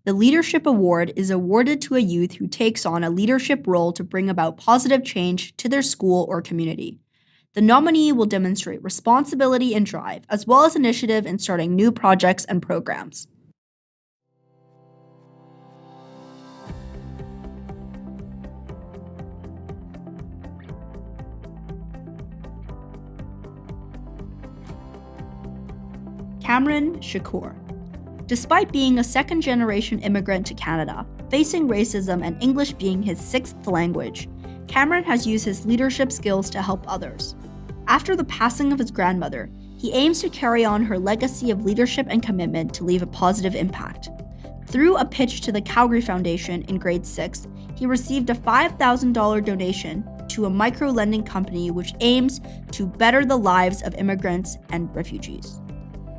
The Leadership Award is awarded to a youth who takes on a leadership role to bring about positive change to their school or community. The nominee will demonstrate responsibility and drive, as well as initiative in starting new projects and programs. Cameron Shakur. Despite being a second-generation immigrant to Canada, facing racism and English being his sixth language, Cameron has used his leadership skills to help others. After the passing of his grandmother, he aims to carry on her legacy of leadership and commitment to leave a positive impact. Through a pitch to the Calgary Foundation in grade 6, he received a $5,000 donation to a micro-lending company which aims to better the lives of immigrants and refugees.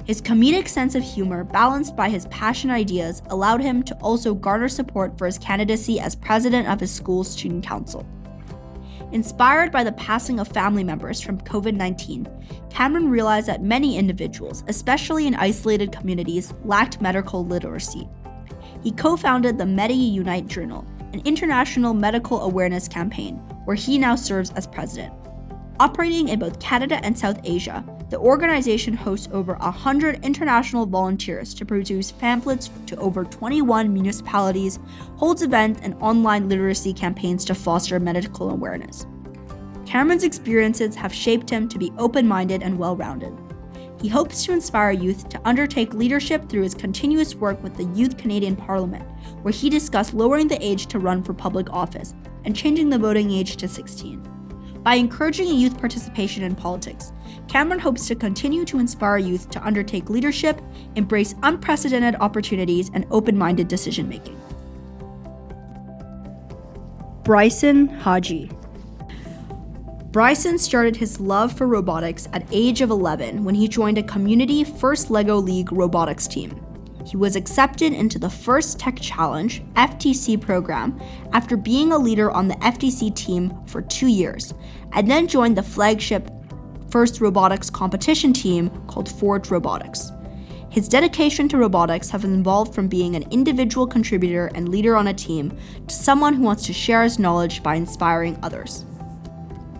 His comedic sense of humor, balanced by his passionate ideas, allowed him to also garner support for his candidacy as president of his school's student council. Inspired by the passing of family members from COVID-19, Cameron realized that many individuals, especially in isolated communities, lacked medical literacy. He co-founded the Unite Journal, an international medical awareness campaign, where he now serves as president. Operating in both Canada and South Asia, the organization hosts over 100 international volunteers to produce pamphlets to over 21 municipalities, holds events and online literacy campaigns to foster medical awareness. Cameron's experiences have shaped him to be open-minded and well-rounded. He hopes to inspire youth to undertake leadership through his continuous work with the Youth Canadian Parliament, where he discussed lowering the age to run for public office and changing the voting age to 16. By encouraging youth participation in politics, Cameron hopes to continue to inspire youth to undertake leadership, embrace unprecedented opportunities, and open-minded decision-making. Bryson Haji. Bryson started his love for robotics at age of 11 when he joined a community First Lego League robotics team. He was accepted into the First Tech Challenge (FTC) program after being a leader on the FTC team for 2 years, and then joined the flagship First Robotics competition team called Forge Robotics. His dedication to robotics has evolved from being an individual contributor and leader on a team to someone who wants to share his knowledge by inspiring others.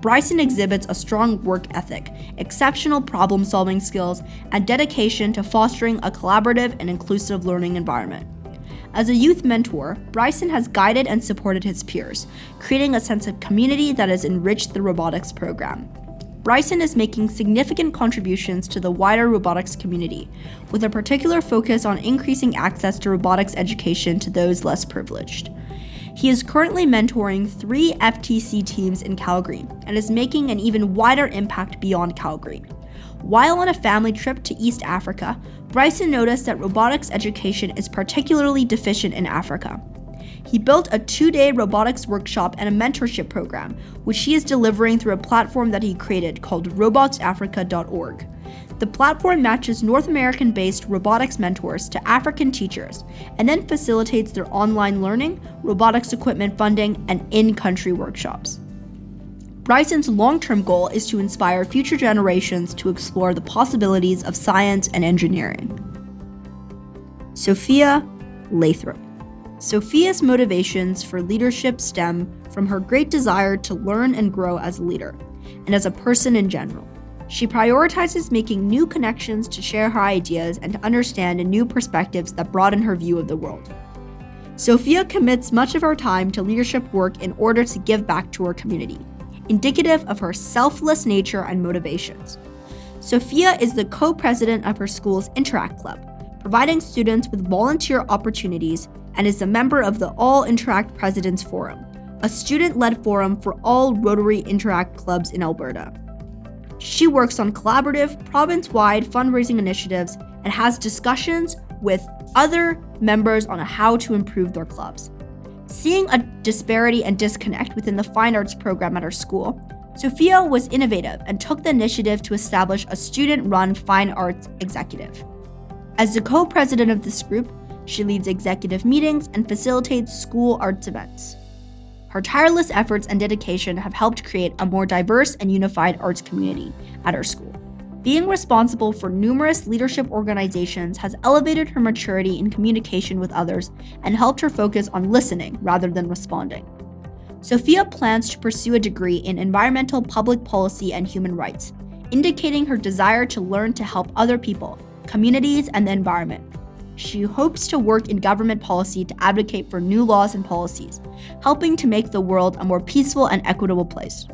Bryson exhibits a strong work ethic, exceptional problem-solving skills, and dedication to fostering a collaborative and inclusive learning environment. As a youth mentor, Bryson has guided and supported his peers, creating a sense of community that has enriched the robotics program. Bryson is making significant contributions to the wider robotics community, with a particular focus on increasing access to robotics education to those less privileged. He is currently mentoring 3 FTC teams in Calgary and is making an even wider impact beyond Calgary. While on a family trip to East Africa, Bryson noticed that robotics education is particularly deficient in Africa. He built a 2-day robotics workshop and a mentorship program, which he is delivering through a platform that he created called robotsafrica.org. The platform matches North American-based robotics mentors to African teachers and then facilitates their online learning, robotics equipment funding, and in-country workshops. Bryson's long-term goal is to inspire future generations to explore the possibilities of science and engineering. Sophia Lathrop. Sophia's motivations for leadership stem from her great desire to learn and grow as a leader, and as a person in general. She prioritizes making new connections to share her ideas and to understand new perspectives that broaden her view of the world. Sophia commits much of her time to leadership work in order to give back to her community, indicative of her selfless nature and motivations. Sophia is the co-president of her school's Interact Club, providing students with volunteer opportunities, and is a member of the All Interact Presidents Forum, a student-led forum for all Rotary Interact clubs in Alberta. She works on collaborative, province-wide fundraising initiatives and has discussions with other members on how to improve their clubs. Seeing a disparity and disconnect within the fine arts program at her school, Sophia was innovative and took the initiative to establish a student-run fine arts executive. As the co-president of this group, she leads executive meetings and facilitates school arts events. Her tireless efforts and dedication have helped create a more diverse and unified arts community at her school. Being responsible for numerous leadership organizations has elevated her maturity in communication with others and helped her focus on listening rather than responding. Sophia plans to pursue a degree in environmental public policy and human rights, indicating her desire to learn to help other people, communities, and the environment. She hopes to work in government policy to advocate for new laws and policies, helping to make the world a more peaceful and equitable place.